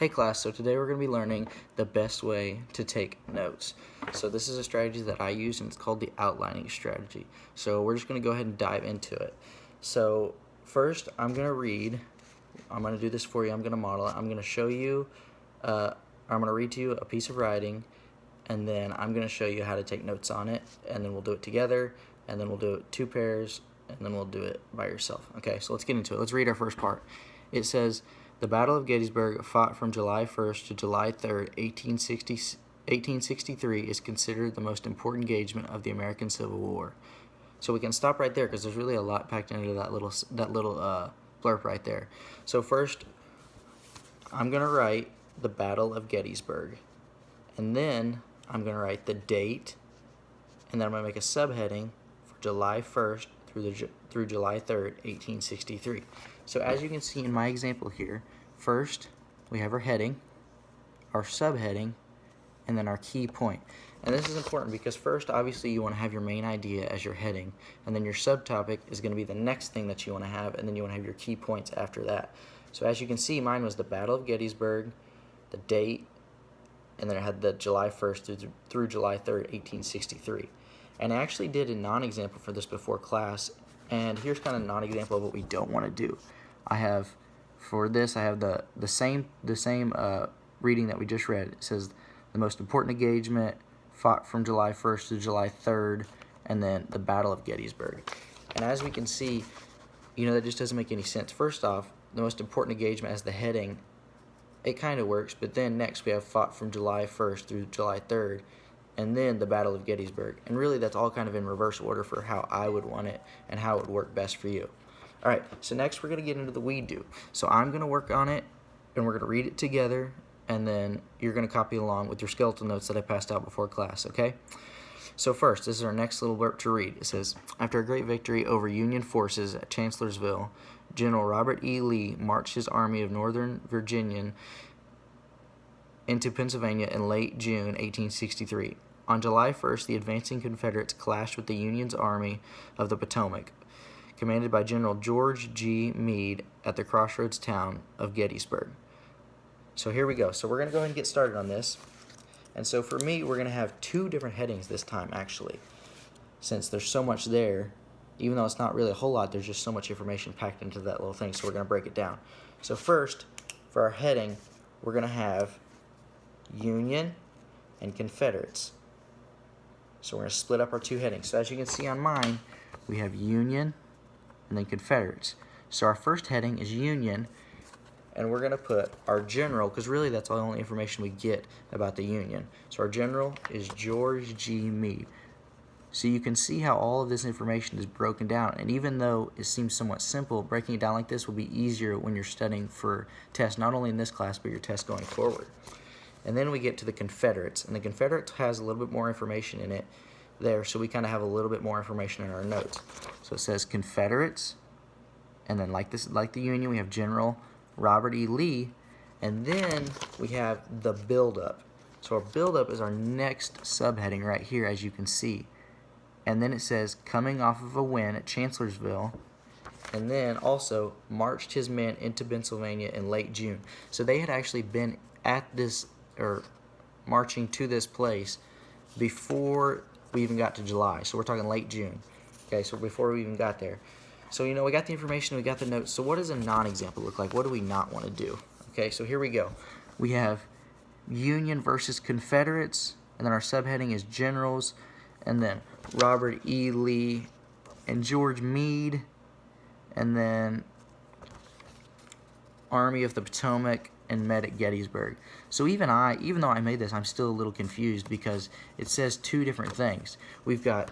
Hey class, so today we're going to be learning the best way to take notes. So this is a strategy that I use, and it's called the outlining strategy. So we're just going to go ahead and dive into it. So first I'm going to do this for you, I'm going to model it, I'm going to show you, I'm going to read to you a piece of writing, and then I'm going to show you how to take notes on it, and then we'll do it together, and then we'll do it two pairs, and then we'll do it by yourself. Okay, so let's get into it. Let's read our first part. It says, the Battle of Gettysburg, fought from July 1st to July 3rd, 1863, is considered the most important engagement of the American Civil War. So we can stop right there because there's really a lot packed into that little blurb right there. So first, I'm going to write the Battle of Gettysburg, and then I'm going to write the date, and then I'm going to make a subheading for July 1st through July 3rd, 1863. So as you can see in my example here, first we have our heading, our subheading, and then our key point. And this is important because first, obviously, you want to have your main idea as your heading, and then your subtopic is going to be the next thing that you want to have, and then you want to have your key points after that. So as you can see, mine was the Battle of Gettysburg, the date, and then I had the July 1st through July 3rd, 1863. And I actually did a non-example for this before class, and here's kind of a non-example of what we don't want to do. For this, I have the same reading that we just read. It says the most important engagement fought from July 1st to July 3rd, and then the Battle of Gettysburg. And as we can see, that just doesn't make any sense. First off, the most important engagement as the heading, it kind of works, but then next we have fought from July 1st through July 3rd, and then the Battle of Gettysburg. And really that's all kind of in reverse order for how I would want it and how it would work best for you. Alright, so next we're going to get into the we do. So I'm going to work on it, and we're going to read it together, and then you're going to copy along with your skeletal notes that I passed out before class, okay? So first, this is our next little blurb to read. It says, after a great victory over Union forces at Chancellorsville, General Robert E. Lee marched his army of Northern Virginia into Pennsylvania in late June 1863. On July 1st, the advancing Confederates clashed with the Union's Army of the Potomac, commanded by General George G. Meade at the crossroads town of Gettysburg. So here we go. So we're going to go ahead and get started on this. And so for me, we're going to have two different headings this time, actually. Since there's so much there, even though it's not really a whole lot, there's just so much information packed into that little thing, so we're going to break it down. So first, for our heading, we're going to have Union and Confederates. So we're going to split up our two headings. So as you can see on mine, we have Union and then Confederates. So our first heading is Union, and we're going to put our general, because really that's all the only information we get about the Union. So our general is George G. Meade. So you can see how all of this information is broken down, and even though it seems somewhat simple, breaking it down like this will be easier when you're studying for tests, not only in this class, but your tests going forward. And then we get to the Confederates, and the Confederates has a little bit more information in it there, so we kind of have a little bit more information in our notes. So it says Confederates, and then like the Union, we have General Robert E. Lee, and then we have the buildup. So our buildup is our next subheading right here, as you can see. And then it says, coming off of a win at Chancellorsville, and then also marched his men into Pennsylvania in late June. So they had actually been at this, or marching to this place, before we even got to July. So we're talking late June. Okay, so before we even got there. So, we got the information, we got the notes. So what does a non-example look like? What do we not want to do? Okay, so here we go. We have Union versus Confederates, and then our subheading is Generals, and then Robert E. Lee and George Meade, and then Army of the Potomac and met at Gettysburg. So even though I made this, I'm still a little confused because it says two different things. We've got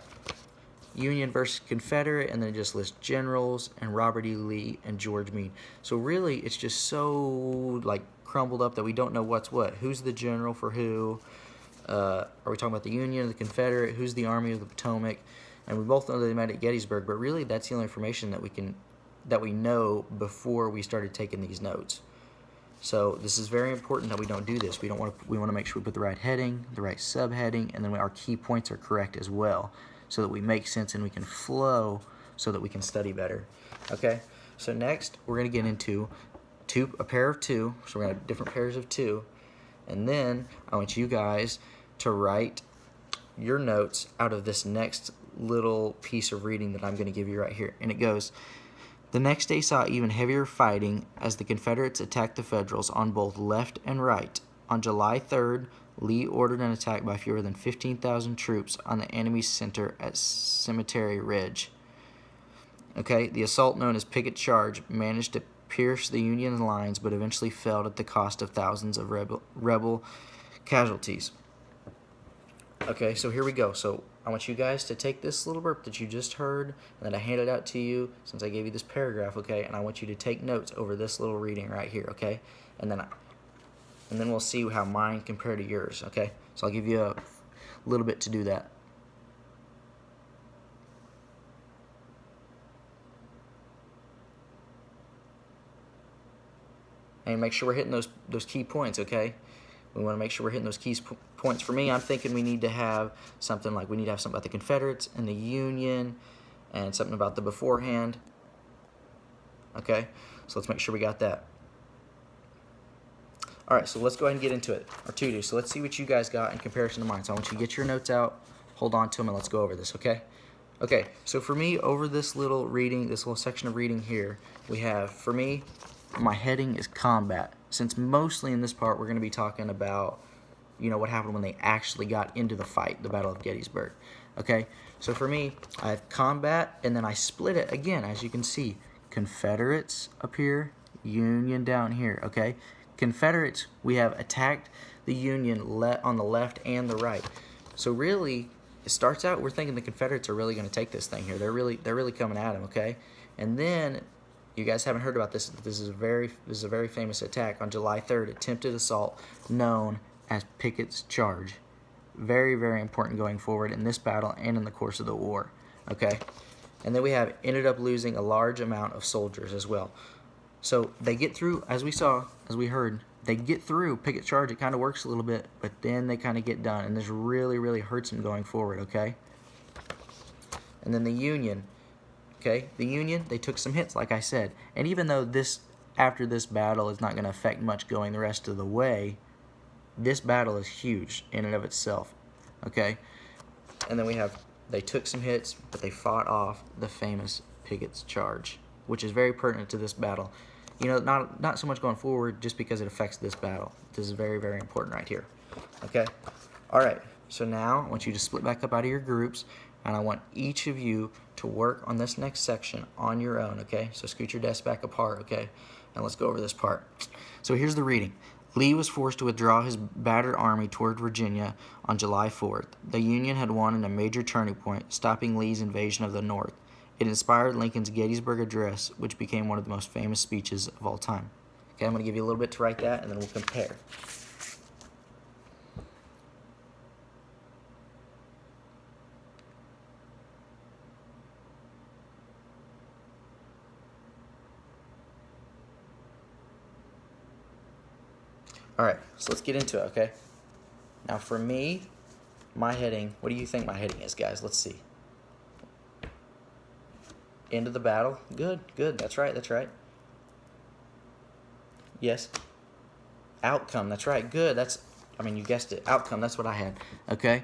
Union versus Confederate, and then it just lists generals and Robert E. Lee and George Meade. So really, it's just so crumbled up that we don't know what's what. Who's the general for who? Are we talking about the Union or the Confederate? Who's the Army of the Potomac? And we both know they met at Gettysburg, but really that's the only information that we know before we started taking these notes. So this is very important that we don't do this. We want to make sure we put the right heading, the right subheading, and then our key points are correct as well, so that we make sense and we can flow so that we can study better. Okay? So next, we're going to get into a pair of two, so we're going to have different pairs of two, and then I want you guys to write your notes out of this next little piece of reading that I'm going to give you right here. And it goes, the next day saw even heavier fighting as the Confederates attacked the Federals on both left and right. On July 3rd, Lee ordered an attack by fewer than 15,000 troops on the enemy's center at Cemetery Ridge. Okay, the assault known as Pickett's Charge managed to pierce the Union lines, but eventually failed at the cost of thousands of rebel casualties. Okay, so here we go. So I want you guys to take this little burp that you just heard and that I handed out to you since I gave you this paragraph, okay? And I want you to take notes over this little reading right here, okay? And then we'll see how mine compare to yours, okay? So I'll give you a little bit to do that. And make sure we're hitting those key points, okay? We want to make sure we're hitting those key points. For me, I'm thinking we need to have something like, we need to have something about the Confederates and the Union and something about the beforehand. Okay, so let's make sure we got that. All right, so let's go ahead and get into it, our to-do. So let's see what you guys got in comparison to mine. So I want you to get your notes out, hold on to them, and let's go over this, okay? Okay, so for me, over this little reading, this little section of reading here, we have, for me, my heading is combat. Since mostly in this part we're going to be talking about, you know, what happened when they actually got into the fight, the Battle of Gettysburg. Okay, so for me, I have combat, and then I split it again, as you can see. Confederates up here, Union down here, okay? Confederates, we have attacked the Union on the left and the right. So really, it starts out, we're thinking the Confederates are really going to take this thing here. They're really coming at them, okay? And then, you guys haven't heard about this. This is a very famous attack on July 3rd, attempted assault known as Pickett's Charge. Very, very important going forward in this battle and in the course of the war. Okay, and then we have ended up losing a large amount of soldiers as well. So they get through, as we saw, as we heard, they get through Pickett's Charge. It kind of works a little bit, but then they kind of get done, and this really, really hurts them going forward. Okay, and then the Union. Okay, the Union, they took some hits, like I said. And even though after this battle is not going to affect much going the rest of the way, this battle is huge in and of itself. Okay, and then we have, they took some hits, but they fought off the famous Pickett's Charge, which is very pertinent to this battle. You know, not so much going forward, just because it affects this battle. This is very, very important right here. Okay, all right. So now I want you to split back up out of your groups, and I want each of you to work on this next section on your own, okay? So scoot your desk back apart, okay? And let's go over this part. So here's the reading. Lee was forced to withdraw his battered army toward Virginia on July 4th. The Union had won in a major turning point, stopping Lee's invasion of the North. It inspired Lincoln's Gettysburg Address, which became one of the most famous speeches of all time. Okay, I'm going to give you a little bit to write that, and then we'll compare. Alright, so let's get into it, okay? Now for me, my heading, what do you think my heading is, guys? Let's see. End of the battle. Good, good. That's right, that's right. Yes. Outcome, that's right. Good. I mean, you guessed it. Outcome, that's what I had. Okay?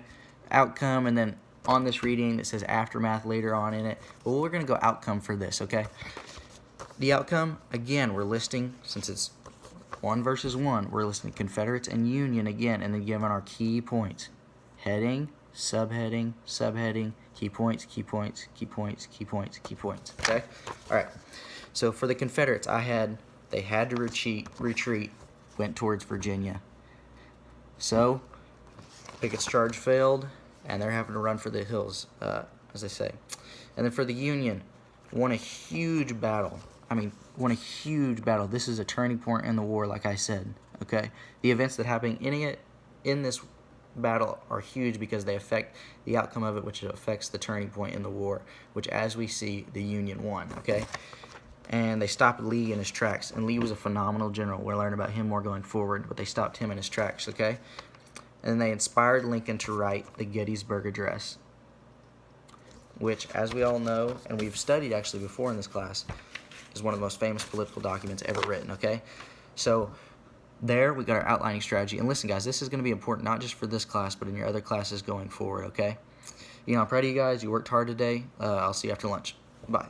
Outcome, and then on this reading, it says aftermath later on in it. Well, we're going to go outcome for this, okay? The outcome, again, we're listing, since it's 1 versus 1, we're listing Confederates and Union again, and then giving our key points. Heading, subheading, subheading, key points, key points, key points, key points, key points. Okay? Alright. So for the Confederates, they had to retreat, went towards Virginia. So, Pickett's Charge failed, and they're having to run for the hills, as they say. And then for the Union, won a huge battle. Won a huge battle. This is a turning point in the war, like I said. Okay? The events that happen in this battle are huge because they affect the outcome of it, which affects the turning point in the war, which, as we see, the Union won. Okay? And they stopped Lee in his tracks. And Lee was a phenomenal general. We'll learn about him more going forward, but they stopped him in his tracks. Okay? And then they inspired Lincoln to write the Gettysburg Address, which, as we all know, and we've studied actually before in this class, is one of the most famous political documents ever written, okay? So there we got our outlining strategy. And listen, guys, this is going to be important not just for this class, but in your other classes going forward, okay? I'm proud of you guys. You worked hard today. I'll see you after lunch. Bye.